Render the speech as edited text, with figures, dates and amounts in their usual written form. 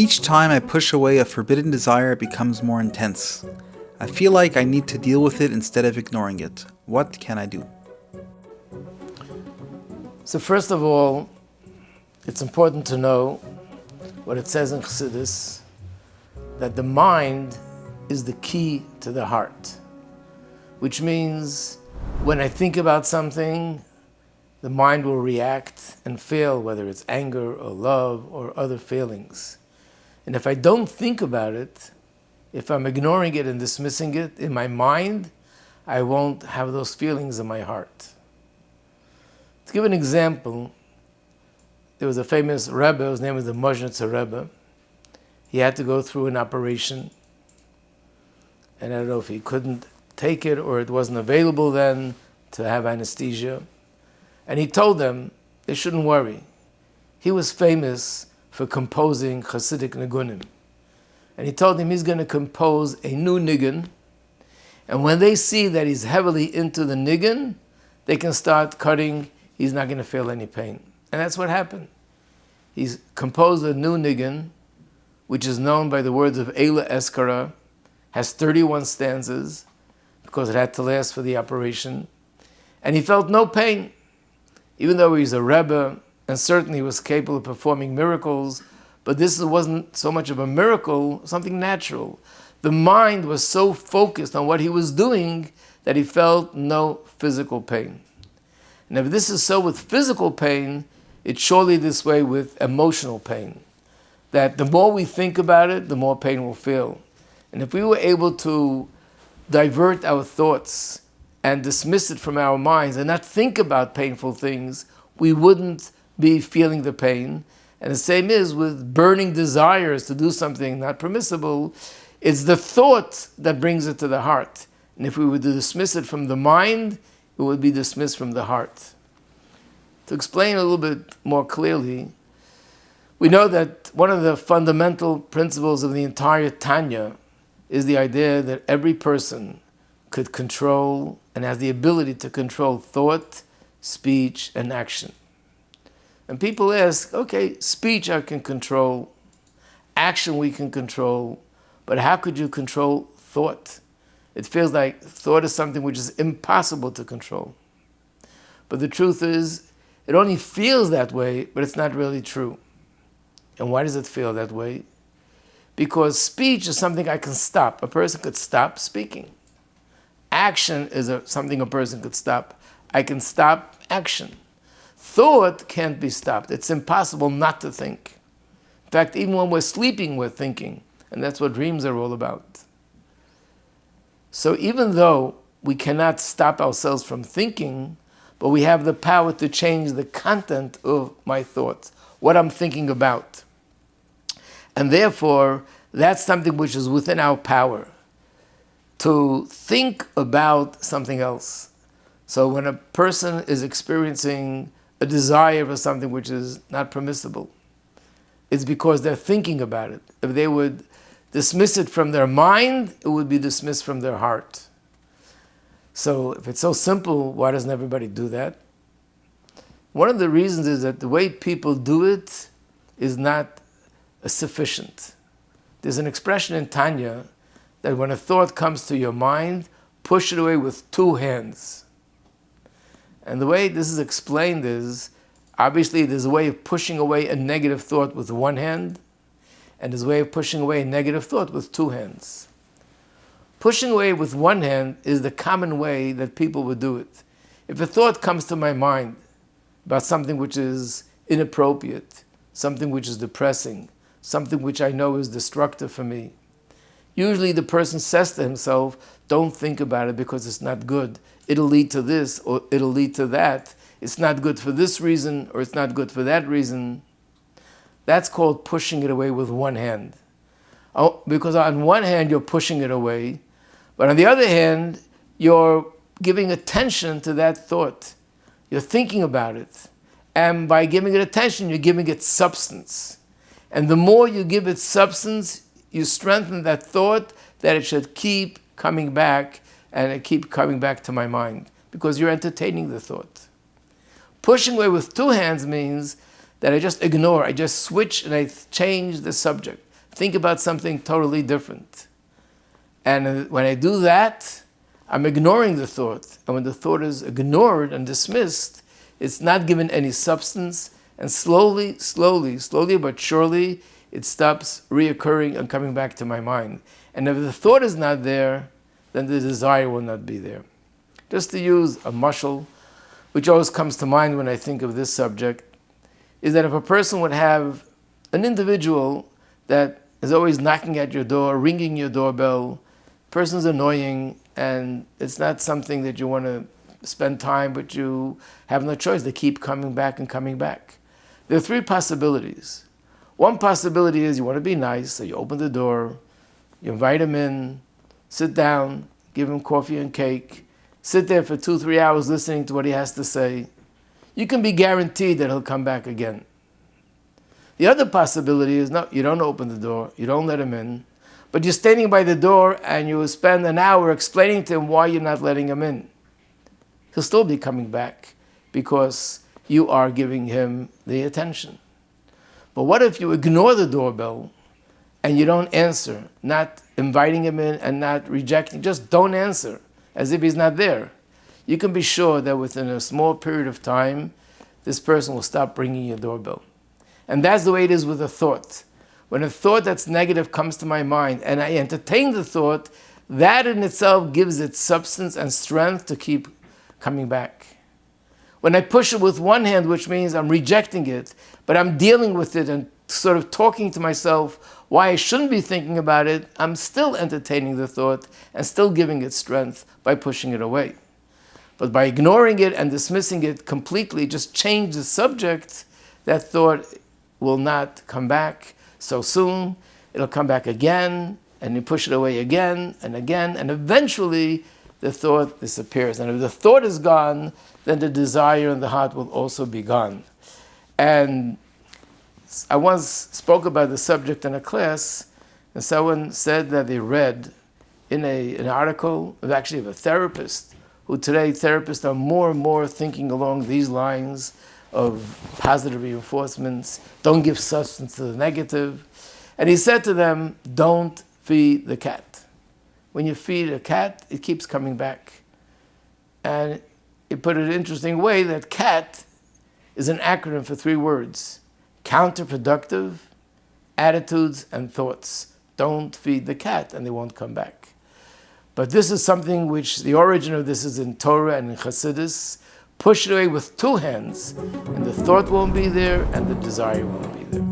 Each time I push away a forbidden desire, it becomes more intense. I feel like I need to deal with it instead of ignoring it. What can I do? So first of all, it's important to know what it says in Chassidus, that the mind is the key to the heart, which means when I think about something, the mind will react and feel, whether it's anger or love or other feelings. And if I don't think about it, if I'm ignoring it and dismissing it in my mind, I won't have those feelings in my heart. To give an example, there was a famous Rabbi, his name was the Majeski Rabbi. He had to go through an operation, and I don't know if he couldn't take it or it wasn't available then to have anesthesia. And he told them they shouldn't worry. He was famous for composing Hasidic nigunim. And he told them he's going to compose a new nigun. And when they see that he's heavily into the nigun, they can start cutting. He's not going to feel any pain. And that's what happened. He's composed a new nigun, which is known by the words of Eila Eskara, has 31 stanzas, because it had to last for the operation. And he felt no pain. Even though he's a Rebbe, and certainly he was capable of performing miracles, but this wasn't so much of a miracle, something natural. The mind was so focused on what he was doing that he felt no physical pain. And if this is so with physical pain, it's surely this way with emotional pain. That the more we think about it, the more pain we'll feel. And if we were able to divert our thoughts and dismiss it from our minds and not think about painful things, we wouldn't be feeling the pain. And the same is with burning desires to do something not permissible. It's the thought that brings it to the heart. And if we were to dismiss it from the mind, it would be dismissed from the heart. To explain a little bit more clearly, we know that one of the fundamental principles of the entire Tanya is the idea that every person could control and has the ability to control thought, speech, and action. And people ask, okay, speech I can control, action we can control, but how could you control thought? It feels like thought is something which is impossible to control. But the truth is, it only feels that way, but it's not really true. And why does it feel that way? Because speech is something I can stop. A person could stop speaking. Action is something a person could stop. I can stop action. Thought can't be stopped. It's impossible not to think. In fact, even when we're sleeping, we're thinking. And that's what dreams are all about. So even though we cannot stop ourselves from thinking, but we have the power to change the content of my thoughts, what I'm thinking about. And therefore, that's something which is within our power, to think about something else. So when a person is experiencing a desire for something which is not permissible, it's because they're thinking about it. If they would dismiss it from their mind, it would be dismissed from their heart. So if it's so simple, why doesn't everybody do that? One of the reasons is that the way people do it is not sufficient. There's an expression in Tanya that when a thought comes to your mind, push it away with two hands. And the way this is explained is, obviously there's a way of pushing away a negative thought with one hand, and there's a way of pushing away a negative thought with two hands. Pushing away with one hand is the common way that people would do it. If a thought comes to my mind about something which is inappropriate, something which is depressing, something which I know is destructive for me, usually the person says to himself, don't think about it because it's not good. It'll lead to this or it'll lead to that. It's not good for this reason or it's not good for that reason. That's called pushing it away with one hand. Because on one hand, you're pushing it away, but on the other hand, you're giving attention to that thought. You're thinking about it. And by giving it attention, you're giving it substance. And the more you give it substance, you strengthen that thought that it should keep coming back, and it keep coming back to my mind, because you're entertaining the thought. Pushing away with two hands means that I just ignore, I just switch and I change the subject. think about something totally different. And when I do that, I'm ignoring the thought. And when the thought is ignored and dismissed, it's not given any substance. And slowly but surely, it stops reoccurring and coming back to my mind. And if the thought is not there, then the desire will not be there. Just to use a mashal, which always comes to mind when I think of this subject, is that if a person would have an individual that is always knocking at your door, ringing your doorbell, person's annoying, and it's not something that you want to spend time, but you have no choice. They keep coming back and coming back. There are three possibilities. One possibility is you want to be nice, so you open the door, you invite him in, sit down, give him coffee and cake, sit there for 2-3 hours listening to what he has to say. You can be guaranteed that he'll come back again. The other possibility is, no, you don't open the door, you don't let him in, but you're standing by the door and you spend an hour explaining to him why you're not letting him in. He'll still be coming back because you are giving him the attention. But what if you ignore the doorbell and you don't answer, not inviting him in and not rejecting, just don't answer, as if he's not there? You can be sure that within a small period of time, this person will stop ringing your doorbell. And that's the way it is with a thought. When a thought that's negative comes to my mind and I entertain the thought, that in itself gives it substance and strength to keep coming back. When I push it with one hand, which means I'm rejecting it, but I'm dealing with it and sort of talking to myself why I shouldn't be thinking about it, I'm still entertaining the thought and still giving it strength by pushing it away. But by ignoring it and dismissing it completely, just change the subject, that thought will not come back so soon. It'll come back again, and you push it away again, and eventually the thought disappears. And if the thought is gone, then the desire in the heart will also be gone. And I once spoke about the subject in a class, and someone said that they read in an article of a therapist, who today therapists are more and more thinking along these lines of positive reinforcements, don't give substance to the negative. And he said to them, don't feed the cat. When you feed a cat, it keeps coming back. And he put it in an interesting way that CAT is an acronym for 3 words: counterproductive, attitudes, and thoughts. Don't feed the cat and they won't come back. But this is something which the origin of this is in Torah and in Chassidus. Push it away with 2 hands, and the thought won't be there, and the desire won't be there.